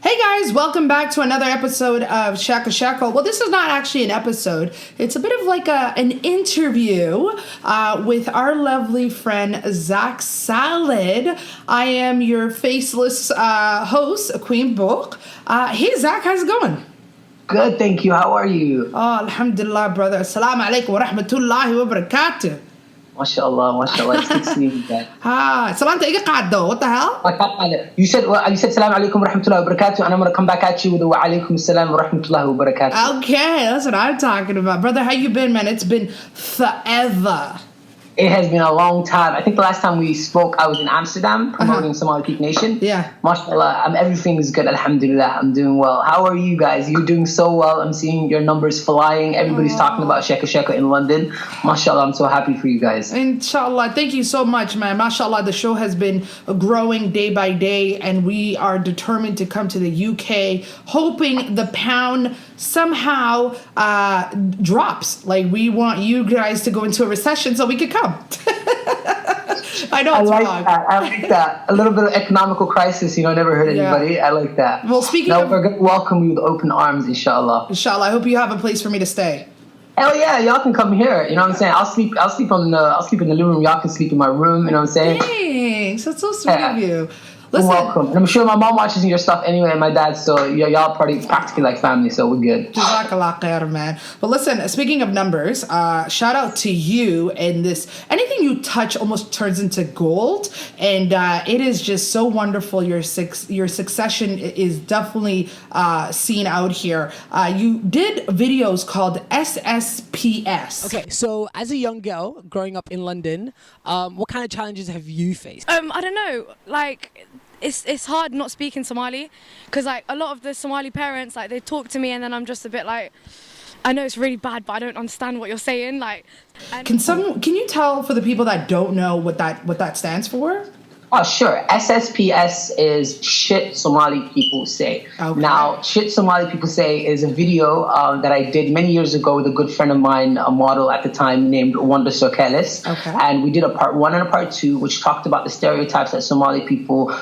Hey guys, welcome back to another episode of Shaka Shaka. Well, this is not actually an episode. It's a bit of like an interview with our lovely friend Zak Salad. I am your faceless host, Queen Buuq. Hey Zak, how's it going? Good, thank you. How are you? Oh, alhamdulillah, brother. Assalamu alaikum wa rahmatullahi wa barakatuh. MashaAllah, MashaAllah. It's good seeing you guys. Salanta iga qaado. What the hell? You said salam alaikum wa rahmatullahi wa barakatuh, and I'm going to come back at you with a wa alaikum salam wa rahmatullahi wa barakatuh. Okay, that's what I'm talking about. Brother, how you been, man? It's been forever. It has been a long time. I think the last time we spoke, I was in Amsterdam promoting Somali Peak Nation. Yeah. MashaAllah, everything is good. Alhamdulillah, I'm doing well. How are you guys? You're doing so well. I'm seeing your numbers flying. Everybody's talking about Shaka Shaka in London. MashaAllah, I'm so happy for you guys. Inshallah. Thank you so much, man. MashaAllah, the show has been growing day by day, and we are determined to come to the UK, hoping the pound somehow drops. Like, we want you guys to go into a recession so we could come. I know it's wrong. I like that. A little bit of economical crisis, never hurt anybody. Yeah. I like that. Well, we're going to welcome you with open arms, inshallah. Inshallah. I hope you have a place for me to stay. Hell yeah, y'all can come here. You know what I'm saying? I'll sleep in the living room. Y'all can sleep in my room. You know what I'm saying? Thanks. That's so sweet of you. Listen, you're welcome. And I'm sure my mom watches your stuff anyway, and my dad, so y'all practically like family, so we're good. Jazakallah khair, man. But listen, speaking of numbers, shout out to you and this. Anything you touch almost turns into gold, and it is just so wonderful. Your succession is definitely seen out here. You did videos called SSPS. Okay, so as a young girl growing up in London, what kind of challenges have you faced? I don't know, like it's hard not speaking Somali, because like a lot of the Somali parents, like they talk to me and then I'm just a bit like, I know it's really bad but I don't understand what you're saying. Like, can you tell for the people that don't know what that stands for? Oh, sure. SSPS is Shit Somali People Say. Okay. Now, Shit Somali People Say is a video that I did many years ago with a good friend of mine, a model at the time named Wanda Sokelis. Okay. And we did a part 1 and a part 2, which talked about the stereotypes that Somali people,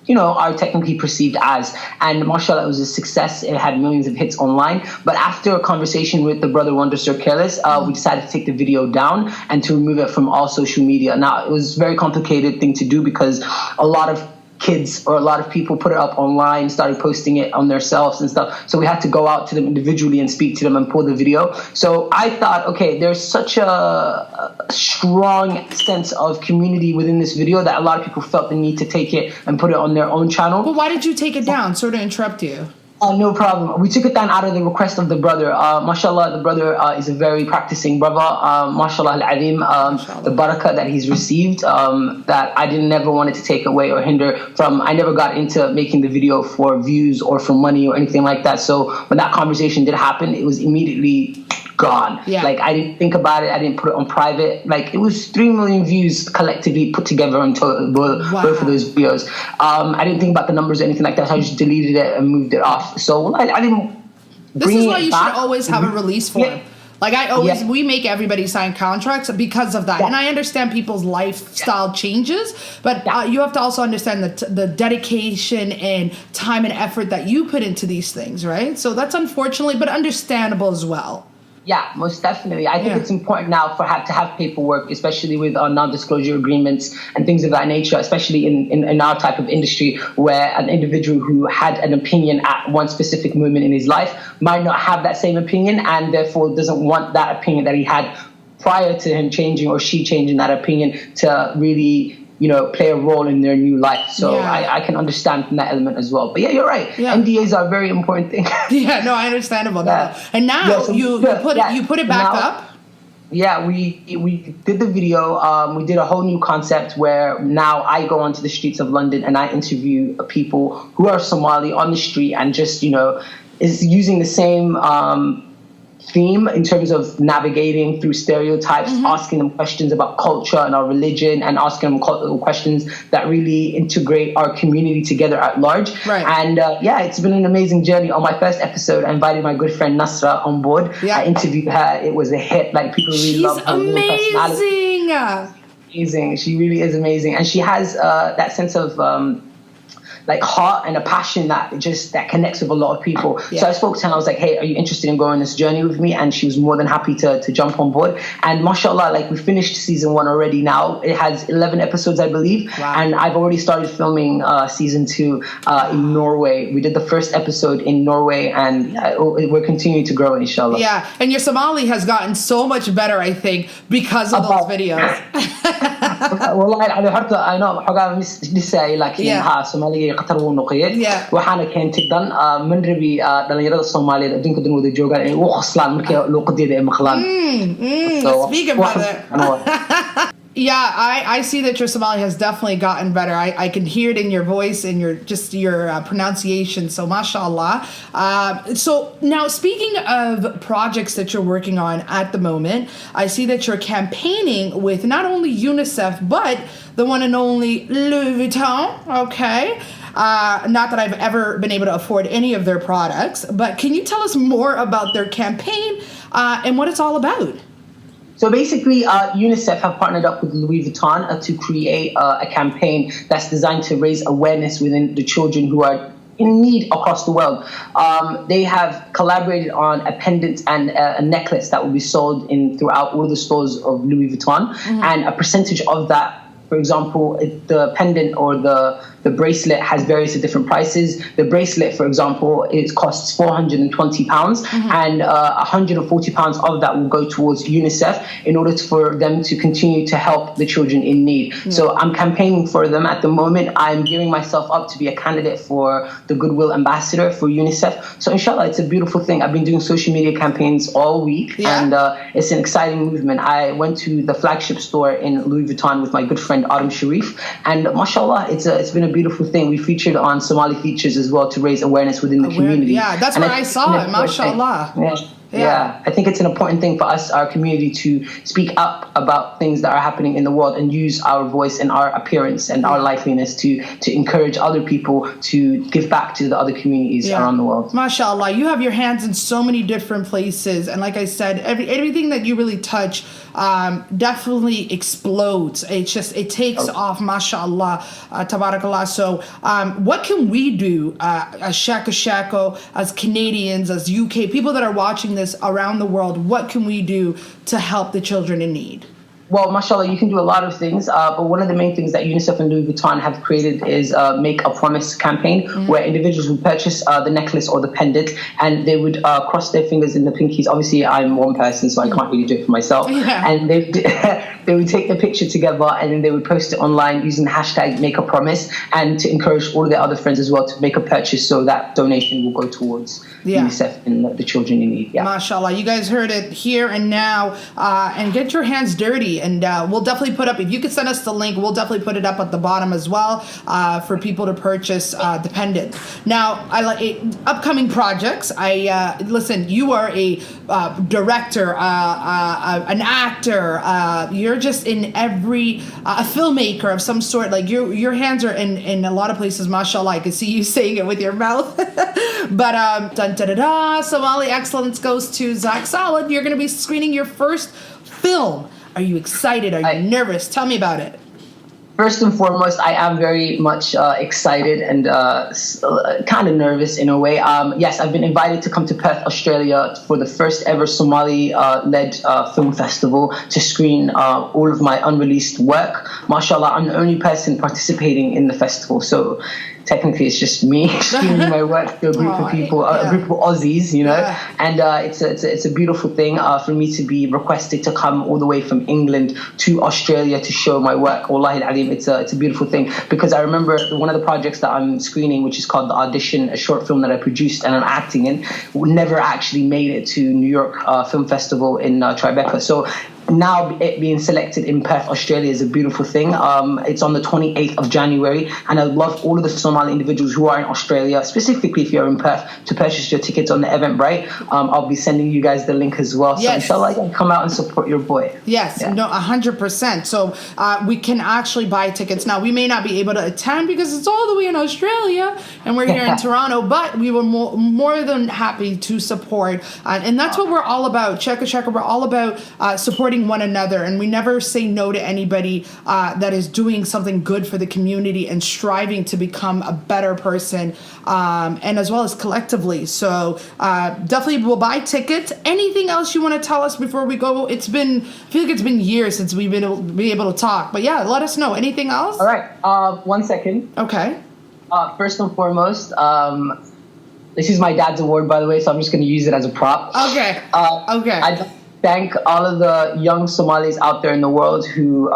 are technically perceived as. And mashallah, it was a success. It had millions of hits online. But after a conversation with the brother Wanda Sokelis, we decided to take the video down and to remove it from all social media. Now, it was a very complicated thing to do because a lot of kids or a lot of people put it up online, started posting it on themselves and stuff. So we had to go out to them individually and speak to them and pull the video. So I thought, okay, there's such a strong sense of community within this video that a lot of people felt the need to take it and put it on their own channel. But why did you take it down? Sorry to interrupt you. No problem. We took it down out of the request of the brother. MashaAllah, the brother is a very practicing brother. MashaAllah al-Azim, the barakah that he's received, that I never wanted to take away or hinder from. I never got into making the video for views or for money or anything like that. So when that conversation did happen, it was immediately gone. Yeah. Like, I didn't think about it. I didn't put it on private. Like, it was 3 million views collectively put together on both of those videos. I didn't think about the numbers or anything like that. So I just deleted it and moved it off. So I didn't. This is why you should always have a release form. Yeah. Like we make everybody sign contracts because of that. Yeah. And I understand people's lifestyle changes, but you have to also understand the dedication and time and effort that you put into these things, right? So that's unfortunately, but understandable as well. Yeah, most definitely. I think it's important now to have paperwork, especially with non-disclosure agreements and things of that nature, especially in our type of industry where an individual who had an opinion at one specific moment in his life might not have that same opinion and therefore doesn't want that opinion that he had prior to him changing or she changing that opinion to really play a role in their new life. So I can understand from that element as well. But yeah, you're right. Yeah. NDAs are a very important thing. Yeah, no, I understand about that. And now you put it back up. Yeah, we did the video. We did a whole new concept where now I go onto the streets of London and I interview people who are Somali on the street and just, is using the same theme in terms of navigating through stereotypes, asking them questions about culture and our religion, and asking them questions that really integrate our community together at large. Right. And it's been an amazing journey. On my first episode, I invited my good friend Nasra on board. Yeah. I interviewed her. It was a hit. Like, people really love her personality. Amazing. She really is amazing. And she has that sense of like heart and a passion that connects with a lot of people. So I spoke to her and I was like, hey, are you interested in going on this journey with me? And she was more than happy to jump on board. And mashallah, like we finished season 1 already now. It has 11 episodes, I believe. Wow. And I've already started filming season 2 in Norway. We did the first episode in Norway, and we're continuing to grow, inshallah. Yeah, and your Somali has gotten so much better, I think, because of those videos. والله أنا حرت أنا حقا لسه لكن ها Somali قطر ونقيد وحنا كان تقدر من ربي دلنيرة الصومالية الدين كدن وده جوجا وخصلان مركي لو قديد مخلان. Speaking brother. Yeah, I see that your Somali has definitely gotten better. I can hear it in your voice and your pronunciation. So, mashallah. So now, speaking of projects that you're working on at the moment, I see that you're campaigning with not only UNICEF but the one and only Louis Vuitton. Okay. Not that I've ever been able to afford any of their products, but can you tell us more about their campaign and what it's all about? So basically, UNICEF have partnered up with Louis Vuitton to create a campaign that's designed to raise awareness within the children who are in need across the world. They have collaborated on a pendant and a necklace that will be sold throughout all the stores of Louis Vuitton, and a percentage of that. For example, the pendant or the bracelet has various different prices. The bracelet, for example, it costs £420, and £140 of that will go towards UNICEF in order for them to continue to help the children in need. So I'm campaigning for them at the moment. I'm gearing myself up to be a candidate for the Goodwill Ambassador for UNICEF. So inshallah, it's a beautiful thing. I've been doing social media campaigns all week, and it's an exciting movement. I went to the flagship store in Louis Vuitton with my good friend Adam Sharif, and mashallah, it's been a beautiful thing. We featured on Somali features as well to raise awareness within the community. Yeah, that's what I saw it, mashallah. Yeah, I think it's an important thing for us, our community, to speak up about things that are happening in the world and use our voice and our appearance and our liveliness to encourage other people to give back to the other communities around the world. MashaAllah, you have your hands in so many different places. And like I said, everything that you really touch definitely explodes. It takes off, MashaAllah, tabarakallah. So what can we do as Shaka Shako, as Canadians, as UK, people that are watching this around the world, what can we do to help the children in need? Well, mashallah, you can do a lot of things, but one of the main things that UNICEF and Louis Vuitton have created is Make a Promise campaign, where individuals would purchase the necklace or the pendant, and they would cross their fingers in the pinkies. Obviously, I'm one person, so I can't really do it for myself. And they would take the picture together, and then they would post it online using the hashtag Make a Promise, and to encourage all of their other friends as well to make a purchase, so that donation will go towards UNICEF and the children in need. MashaAllah, you guys heard it here and now, and get your hands dirty. And we'll definitely put up, if you could send us the link, we'll definitely put it up at the bottom as well for people to purchase the pendant. Now, I like upcoming projects. Listen, you are a director, an actor. You're just in every, a filmmaker of some sort. Like your hands are in a lot of places, mashallah. I can see you saying it with your mouth. But dun da da da, Somali excellence goes to Zak Salad. You're going to be screening your first film. Are you excited? Are you nervous? Tell me about it. First and foremost, I am very much excited and kind of nervous in a way. Yes, I've been invited to come to Perth, Australia for the first ever Somali-led film festival to screen all of my unreleased work. MashaAllah, I'm the only person participating in the festival, so technically it's just me screening my work to a group of people, a group of Aussies, you know, and it's a beautiful thing for me to be requested to come all the way from England to Australia to show my work. Wallahi al-Alim, it's a beautiful thing, because I remember one of the projects that I'm screening, which is called The Audition, a short film that I produced and I'm acting in, never actually made it to New York Film Festival in Tribeca. So now it being selected in Perth, Australia is a beautiful thing. It's on the 28th of January, and I would love all of the Somali individuals who are in Australia, specifically if you're in Perth, to purchase your tickets on the Eventbrite. I'll be sending you guys the link as well. So inshallah, come out and support your boy. Yes, no, 100%. So we can actually buy tickets. Now, we may not be able to attend because it's all the way in Australia, and we're here in Toronto, but we were more than happy to support. And that's what we're all about. Shaka Shaka, we're all about supporting supporting one another, and we never say no to anybody that is doing something good for the community and striving to become a better person, and as well as collectively. So definitely we'll buy tickets. Anything else you want to tell us before we go? I feel like it's been years since we've been able to talk, but yeah, let us know. Anything else? All right. 1 second. Okay. First and foremost, this is my dad's award, by the way, so I'm just going to use it as a prop. Okay. Okay. I thank all of the young Somalis out there in the world who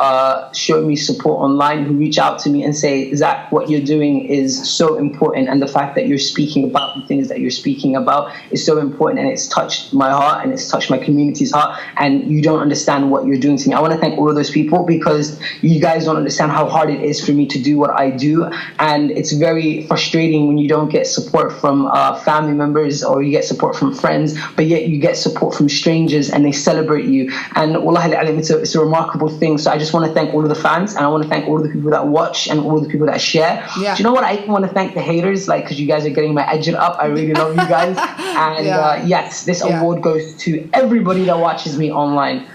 show me support online, who reach out to me and say, Zach, what you're doing is so important, and the fact that you're speaking about the things that you're speaking about is so important, and it's touched my heart and it's touched my community's heart, and you don't understand what you're doing to me. I want to thank all of those people, because you guys don't understand how hard it is for me to do what I do, and it's very frustrating when you don't get support from family members, or you get support from friends, but yet you get support from strangers and they celebrate you. And wallahi al-alim, it's a remarkable thing. So I just want to thank all of the fans, and I want to thank all of the people that watch and all of the people that share. Yeah. Do you know what? I even want to thank the haters, like, because you guys are getting my edge up. I really love you guys. And yes, this award goes to everybody that watches me online.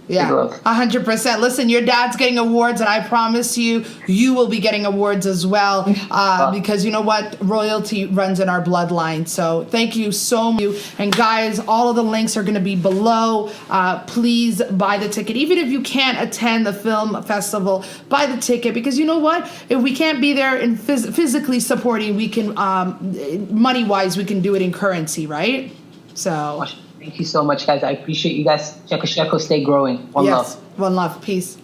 Yeah, 100%. Listen, your dad's getting awards, and I promise you, you will be getting awards as well, because you know what? Royalty runs in our bloodline. So thank you so much. And guys, all of the links are going to be below. Please buy the ticket. Even if you can't attend the film festival, buy the ticket, because you know what? If we can't be there and physically supporting, we can, money-wise, we can do it in currency, right? So... Thank you so much, guys. I appreciate you guys. Sheko, stay growing. One love. One love. Peace.